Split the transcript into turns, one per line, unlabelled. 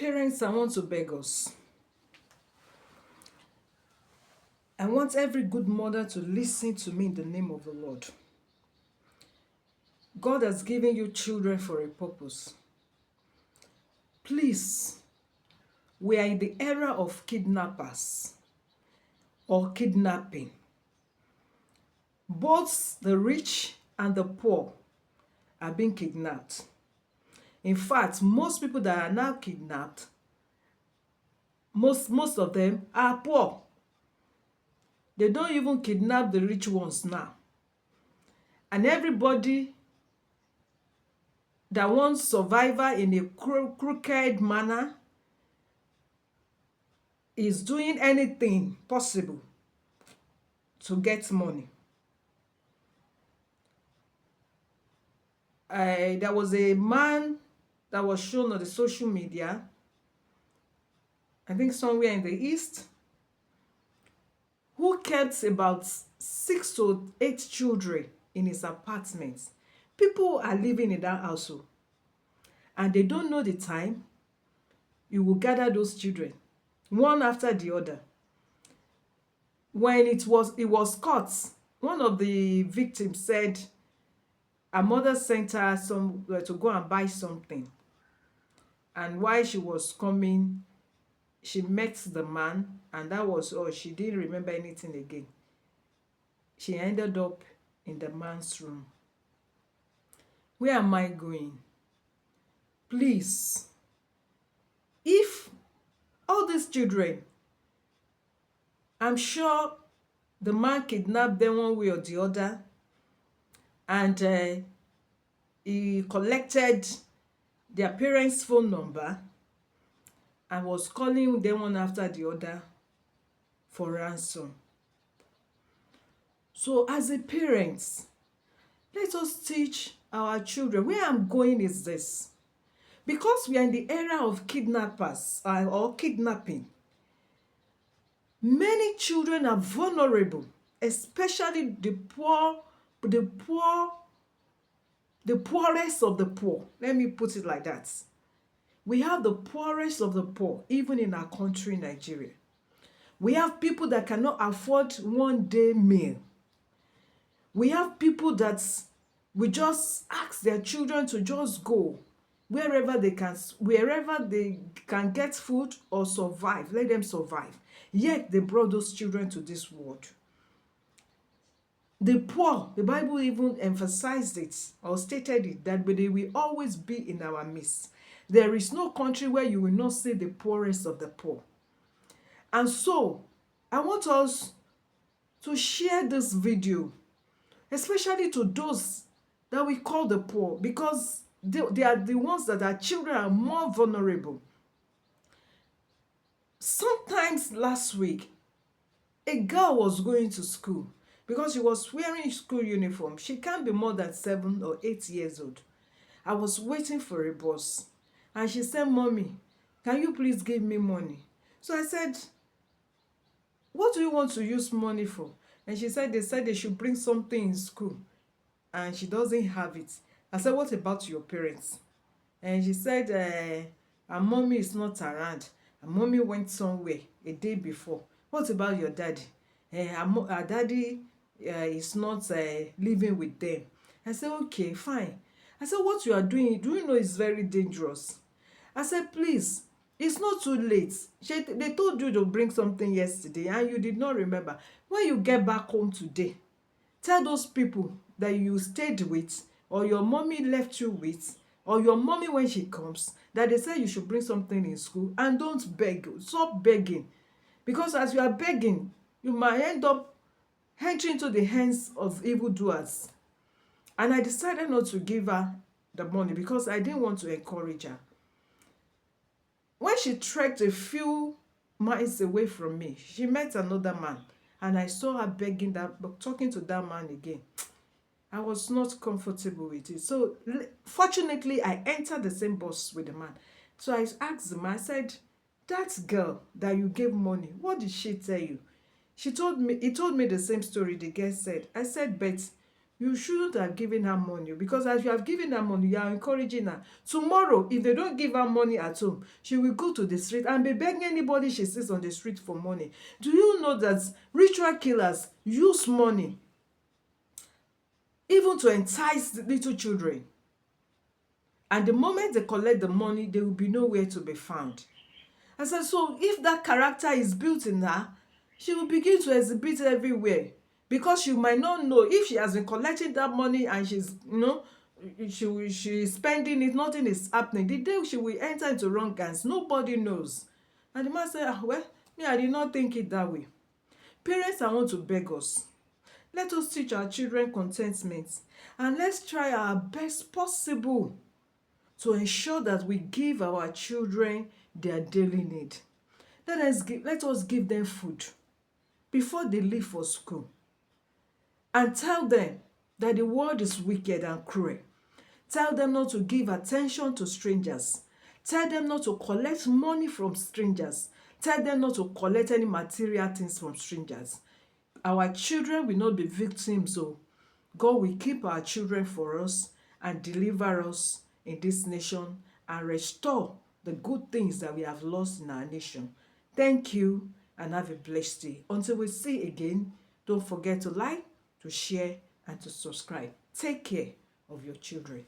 Parents, I want to beg us. I want every good mother to listen to me in the name of the Lord. God has given you children for a purpose. Please, we are in the era of kidnappers or kidnapping. Both the rich and the poor are being kidnapped. In fact, most people that are now kidnapped, most of them are poor. They don't even kidnap the rich ones now. And everybody that wants survival in a crooked manner is doing anything possible to get money. There was a man that was shown on the social media, I think somewhere in the East, who kept about 6 to 8 children in his apartment. People are living in that household and they don't know the time you will gather those children, one after the other. When it was caught, one of the victims said her mother sent her somewhere to go and buy something. And while she was coming, she met the man, and that was all. She didn't remember anything again. She ended up in the man's room. Where am I going? Please, if all these children, I'm sure the man kidnapped them one way or the other, and he collected their parents' phone number and was calling them one after the other for ransom. So as a parent, let us teach our children. Where I'm going is this. Because we are in the era of kidnappers or kidnapping, many children are vulnerable, especially the poorest of the poor. Let me put it like that. We have the poorest of the poor, even in our country, Nigeria. We have people that cannot afford one-day meal. We have people that we just ask their children to just go wherever they can get food or survive. Let them survive. Yet they brought those children to this world. The poor, the Bible even emphasized it or stated it, that they will always be in our midst. There is no country where you will not see the poorest of the poor. And so, I want us to share this video, especially to those that we call the poor, because they are the ones that our children are more vulnerable. Sometimes last week, a girl was going to school because she was wearing school uniform. She can't be more than 7 or 8 years old. I was waiting for a bus and she said, "Mommy, can you please give me money?" So I said, "What do you want to use money for?" And she said they should bring something in school and she doesn't have it. I said, "What about your parents?" And she said, her mommy is not around. Her mommy went somewhere a day before. What about your daddy? Her daddy is not living with them. I said, "Okay, fine." I said, "What you are doing, do you know it's very dangerous?" I said, "Please, it's not too late. They told you to bring something yesterday and you did not remember. When you get back home today, tell those people that you stayed with or your mommy left you with, or your mommy when she comes, that they say you should bring something in school, and don't beg. Stop begging. Because as you are begging, you might end up entering into the hands of evildoers." And I decided not to give her the money because I didn't want to encourage her. When she trekked a few miles away from me, she met another man, and I saw her begging talking to that man again. I was not comfortable with it. So fortunately, I entered the same bus with the man. So I asked him, I said, "That girl that you gave money, what did she tell you?" He told me the same story the girl said. I said, "But You shouldn't have given her money, because as you have given her money, you are encouraging her. Tomorrow, if they don't give her money at home, she will go to the street and be begging anybody she sees on the street for money. Do you know that ritual killers use money even to entice the little children? And the moment they collect the money, they will be nowhere to be found. I said, so if that character is built in her, she will begin to exhibit everywhere, because you might not know if she has been collecting that money and she's, she's spending it, nothing is happening. The day she will enter into wrong hands, nobody knows. And the man said, well, me, I did not think it that way. Parents, I want to beg us. Let us teach our children contentment, and let's try our best possible to ensure that we give our children their daily need. Let us give them food before they leave for school, and tell them that the world is wicked and cruel. Tell them not to give attention to strangers. Tell them not to collect money from strangers. Tell them not to collect any material things from strangers. Our children will not be victims, so God will keep our children for us and deliver us in this nation and restore the good things that we have lost in our nation. Thank you, and have a blessed day. Until we see again, don't forget to like, to share, and to subscribe. Take care of your children.